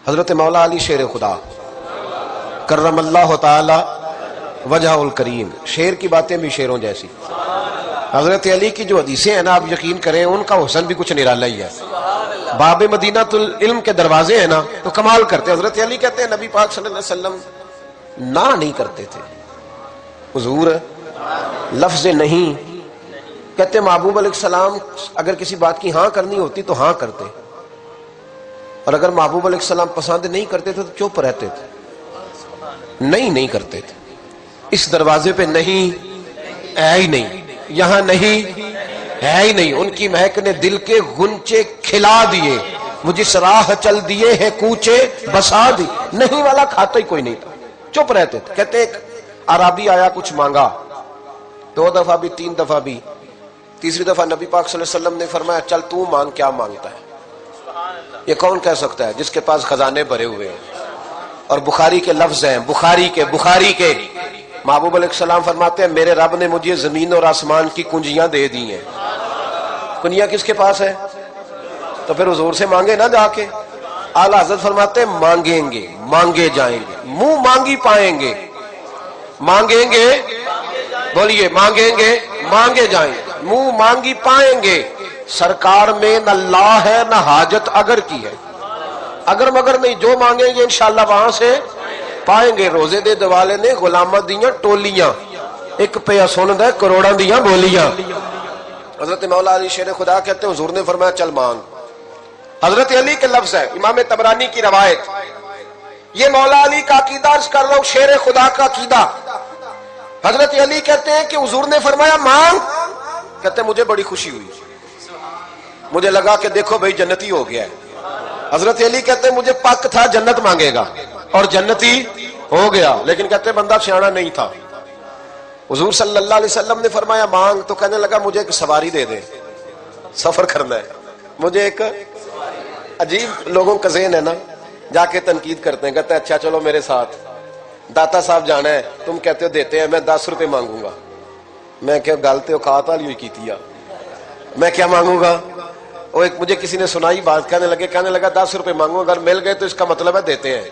حضرت مولا علی شیر خدا کرم اللہ تعالی وجہ الکریم، شیر کی باتیں بھی شیروں جیسی. حضرت علی کی جو حدیثیں ہیں نا، آپ یقین کریں ان کا حسن بھی کچھ نرالا ہی ہے. باب مدینہ العلم کے دروازے ہیں نا تو کمال کرتے. حضرت علی کہتے ہیں نبی پاک صلی اللہ علیہ وسلم نہ نہیں کرتے تھے. حضور لفظ نہیں کہتے. محبوب علیہ السلام اگر کسی بات کی ہاں کرنی ہوتی تو ہاں کرتے، اور اگر محبوب علیہ السلام پسند نہیں کرتے تھے تو چپ رہتے تھے. نہیں کرتے تھے. اس دروازے پہ نہیں ہے ہی نہیں، یہاں نہیں ہے ہی نہیں. ان کی مہک نے دل کے غنچے کھلا دیے، مجھے راہ چل دیے ہیں کوچے بسا دی. نہیں والا کھاتا ہی کوئی نہیں تھا، چپ رہتے تھے. کہتے ایک عربی آیا کچھ مانگا، 2 دفعہ بھی 3 دفعہ بھی، تیسری دفعہ نبی پاک صلی اللہ علیہ وسلم نے فرمایا چل تو مانگ. کیا مانگتا ہے؟ یہ کون کہہ سکتا ہے؟ جس کے پاس خزانے بھرے ہوئے ہیں. اور بخاری کے لفظ ہیں، بخاری کے محبوب علیہ السلام فرماتے ہیں میرے رب نے مجھے زمین اور آسمان کی کنجیاں دے دی ہیں. کنجیاں کس کے پاس ہے؟ تو پھر حضور سے مانگے نہ جا کے. اعلیٰ حضرت فرماتے ہیں مانگیں گے مانگے جائیں گے، منہ مانگی پائیں گے. مانگیں گے، بولیے مانگیں گے مانگے جائیں گے، منہ مانگی پائیں گے. سرکار میں نہ لا ہے نہ حاجت اگر کی ہے، اگر مگر نہیں. جو مانگیں گے انشاءاللہ وہاں سے پائیں گے. روزے دے دوالے نے غلامہ دیاں ٹولیاں، ایک پہ سن دے کروڑاں دیاں بولیاں. حضرت مولا علی شیر خدا کہتے ہیں حضور نے فرمایا چل مانگ. حضرت علی کے لفظ ہے، امام طبرانی کی روایت. یہ مولا علی کا عقیدہ عرض کر رہا ہوں، شیر خدا کا عقیدہ. حضرت علی کہتے ہیں کہ حضور نے فرمایا مانگ. کہتے ہیں مجھے بڑی خوشی ہوئی، مجھے لگا کہ دیکھو بھائی جنتی ہو گیا ہے. حضرت علی کہتے ہیں مجھے پک تھا جنت مانگے گا اور جنتی ہو گیا، لیکن کہتے ہیں بندہ سیاںا نہیں تھا. حضور صلی اللہ علیہ وسلم نے فرمایا مانگ. تو کہنے لگا مجھے ایک سواری دے دے، سفر کرنا ہے مجھے. ایک عجیب لوگوں کا ذہن ہے نا، جا کے تنقید کرتے ہیں. کہتے ہیں اچھا چلو میرے ساتھ داتا صاحب جانا ہے، تم کہتے ہو دیتے ہیں، میں 10 روپے مانگوں گا. میں کیا گالتے ہو کھات والی ہوئی کی تھی، میں کیا مانگوں گا؟ وہ ایک مجھے کسی نے سنائی بات، کہنے لگا 10 روپے مانگوں، اگر مل گئے تو اس کا مطلب ہے دیتے ہیں.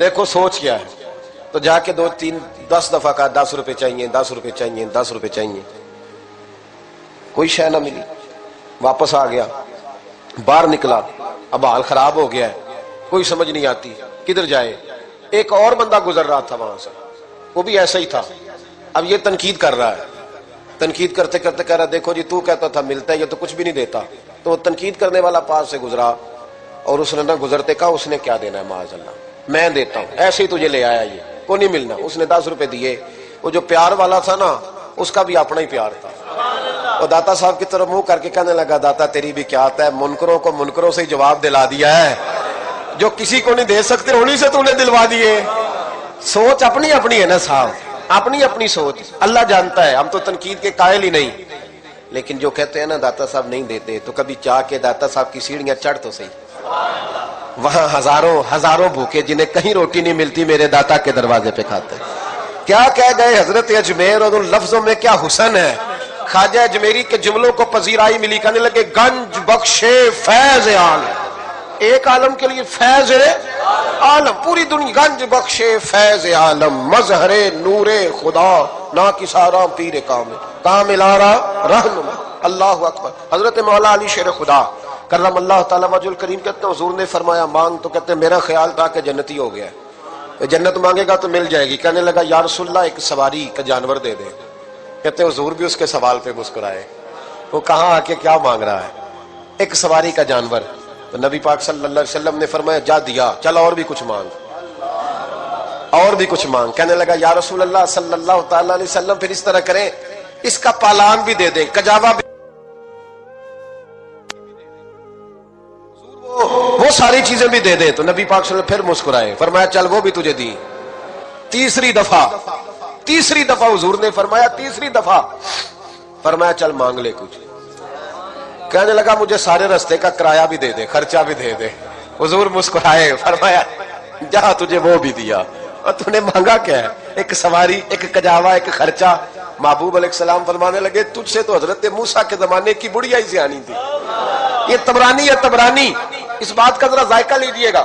دیکھو سوچ کیا ہے. تو جا کے 2-3-10 دفعہ کہا 10 روپے چاہیے 10 روپے چاہیے 10 روپے چاہیے. کوئی شے نہ ملی. واپس آ گیا، باہر نکلا، اب حال خراب ہو گیا ہے، کوئی سمجھ نہیں آتی کدھر جائے. ایک اور بندہ گزر رہا تھا وہاں سے، وہ بھی ایسا ہی تھا. اب یہ تنقید کر رہا ہے، تنقید کرتے کرتے کہہ رہا دیکھو جی تو کہتا تھا ملتا ہے، یہ تو کچھ بھی نہیں دیتا. تو وہ تنقید کرنے والا پاس سے گزرا اور اس نے نہ گزرتے کہا اس نے کیا دینا ہے، معاذ اللہ میں دیتا ہوں، ایسے ہی تجھے لے آیا، یہ کو نہیں ملنا. اس نے 10 روپے دیے. وہ جو پیار والا تھا نا اس کا بھی اپنا ہی پیار تھا. وہ داتا صاحب کی طرف منہ کر کے کہنے لگا داتا تیری بھی کیا آتا ہے، منکروں کو منکروں سے ہی جواب دلا دیا ہے، جو کسی کو نہیں دے سکتے انہی سے تو نے دلوا دیے. سوچ اپنی اپنی ہے نا صاحب، اپنی اپنی سوچ. اللہ جانتا ہے، ہم تو تنقید کے قائل ہی نہیں. لیکن جو کہتے ہیں نا داتا صاحب نہیں دیتے، تو کبھی چاہ کے داتا صاحب کی سیڑھیاں چڑھ تو صحیح. وہاں ہزاروں بھوکے جنہیں کہیں روٹی نہیں ملتی میرے داتا کے دروازے پہ کھاتے. کیا کہہ گئے حضرت اجمیر، اور ان لفظوں میں کیا حسن ہے. خواجہ اجمیری کے جملوں کو پذیرائی ملی. کہنے لگے گنج بخشے فیض عالم، ایک عالم کے لیے فیض عالم، پوری دنیا. گنج بخشے فیض عالم، مظہر نور خدا، نا کسارا پیر کامل آرا رہنما. اللہ اکبر. حضرت مولا علی شیر خدا کرم اللہ تعالیٰ وجہ الکریم کہتے ہیں حضور نے فرمایا مانگ. تو کہتے ہیں میرا خیال تھا کہ جنتی ہو گیا ہے، جنت مانگے گا تو مل جائے گی. کہنے لگا یا رسول اللہ ایک سواری کا جانور دے دے. کہتے ہیں حضور بھی اس کے سوال پہ مسکرائے. وہ کہاں آ کے کیا مانگ رہا ہے، ایک سواری کا جانور. تو نبی پاک صلی اللہ علیہ وسلم نے فرمایا جا دیا، چل اور بھی کچھ مانگ، اور بھی کچھ مانگ. کہنے لگا یا رسول اللہ صلی اللہ تعالی علیہ وسلم پھر اس طرح کریں، اس کا پالان بھی دے دیں، کجاوا بھی، وہ ساری چیزیں بھی دے دیں. تو نبی پاک صلی اللہ علیہ وسلم پھر مسکرائے، فرمایا چل وہ بھی تجھے دی. تیسری دفعہ حضور نے فرمایا، تیسری دفعہ فرمایا چل مانگ لے کچھ. کہنے لگا مجھے سارے رستے کا کرایہ بھی دے دے، خرچہ بھی دے دے. حضور مسکرائے، فرمایا جہاں تجھے وہ بھی دیا. اور تو نے مانگا کیا ہے، ایک سواری، ایک کجاوا، ایک خرچہ. محبوب علیہ السلام فرمانے لگے تجھ سے تو حضرت موسیٰ کے زمانے کی بڑھیا ہی سیانی تھی. یہ طبرانی ہے، طبرانی. اس بات کا ذرا ذائقہ لیجئے گا.